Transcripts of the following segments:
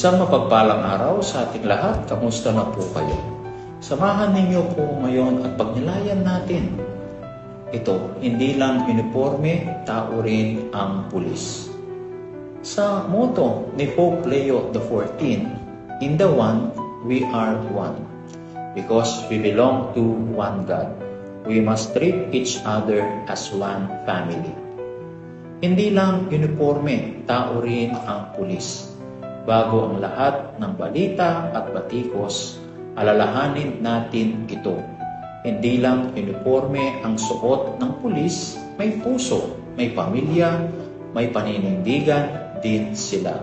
Isang mapagpalang araw sa ating lahat. Kamusta na po kayo? Samahan ninyo po ngayon at pagnilayan natin. Ito, hindi lang uniforme, tao rin ang pulis. Sa motto ni Pope Leo XIV, in the one, we are one. Because we belong to one God, we must treat each other as one family. Hindi lang uniforme, tao rin ang pulis. Bago ang lahat ng balita at batikos, alalahanin natin ito. Hindi lang uniforme ang suot ng pulis, may puso, may pamilya, may paninindigan din sila.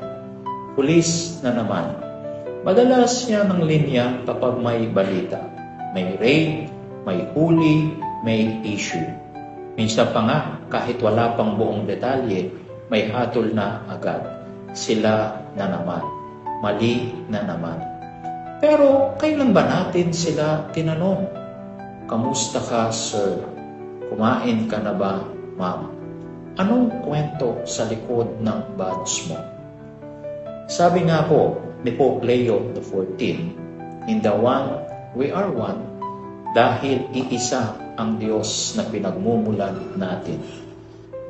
Pulis na naman. Madalas yan ang linya kapag may balita. May raid, may huli, may issue. Minsan pa nga, kahit wala pang buong detalye, may hatol na agad. Sila na naman. Mali na naman. Pero kailan ba natin sila tinanong? Kamusta ka, sir? Kumain ka na ba, ma'am? Anong kwento sa likod ng badge mo? Sabi nga po ni Pope Leo XIV, in the one, we are one, dahil iisa ang Diyos na pinagmumulan natin.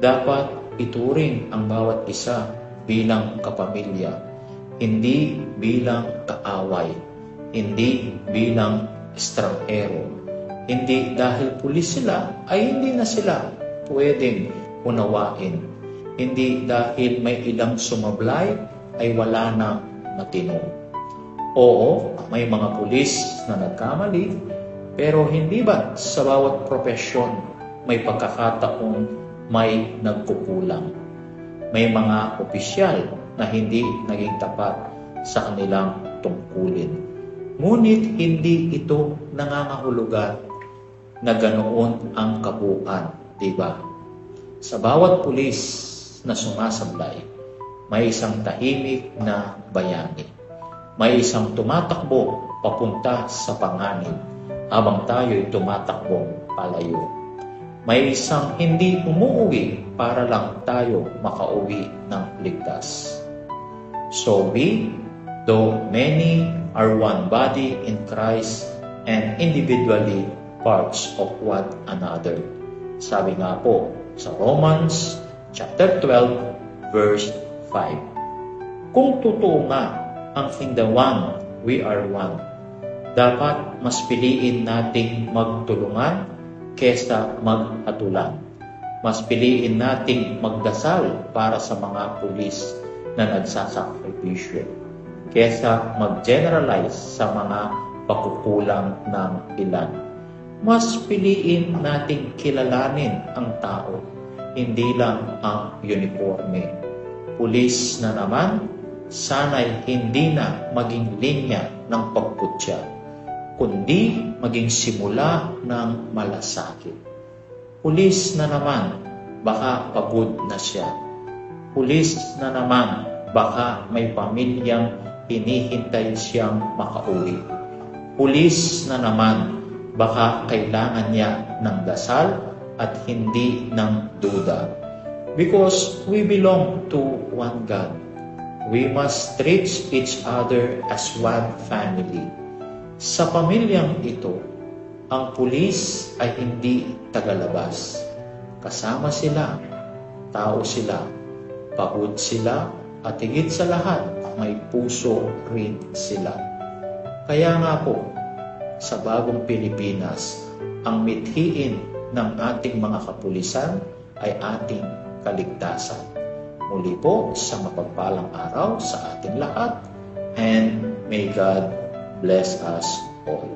Dapat ituring ang bawat isa bilang kapamilya, hindi bilang kaaway, hindi bilang estranghero. Hindi dahil pulis sila ay hindi na sila pwedeng unawain. Hindi dahil may ilang sumablay ay wala na matino. Oo, may mga pulis na nagkamali, pero hindi ba sa bawat profesyon may pagkakataong may nagkukulang? May mga opisyal na hindi naging tapat sa kanilang tungkulin. Ngunit hindi ito nangangahulugan na ganoon ang kabuuan, di ba? Sa bawat pulis na sumasablay, may isang tahimik na bayani. May isang tumatakbo papunta sa panganib habang tayo'y tumatakbo palayo. May isang hindi umuuwi para lang tayo makauwi ng ligtas. So we, though many, are one body in Christ and individually parts of one another. Sabi nga po sa Romans chapter 12 verse 5. Kung totoo nga ang in the one, we are one, dapat mas piliin nating magtulungan kesa maghatulan. Mas piliin nating magdasal para sa mga pulis na nagsasakripisyo kesa mag-generalize sa mga pagkukulang ng ilan. Mas piliin nating kilalanin ang tao, hindi lang ang uniforme. Pulis na naman, sana'y hindi na maging linya ng pagputya, kundi maging simula ng malasakit. Pulis na naman, baka pagod na siya. Pulis na naman, baka may pamilyang hinihintay siyang makauwi. Pulis na naman, baka kailangan niya ng dasal at hindi ng duda. Because we belong to one God, we must treat each other as one family. Sa pamilyang ito, ang pulis ay hindi tagalabas. Kasama sila, tao sila, pagod sila, at higit sa lahat, may puso rin sila. Kaya nga po, sa bagong Pilipinas, ang mithiin ng ating mga kapulisan ay ating kaligtasan. Muli po sa mapagpalang araw sa ating lahat, and may God bless us all.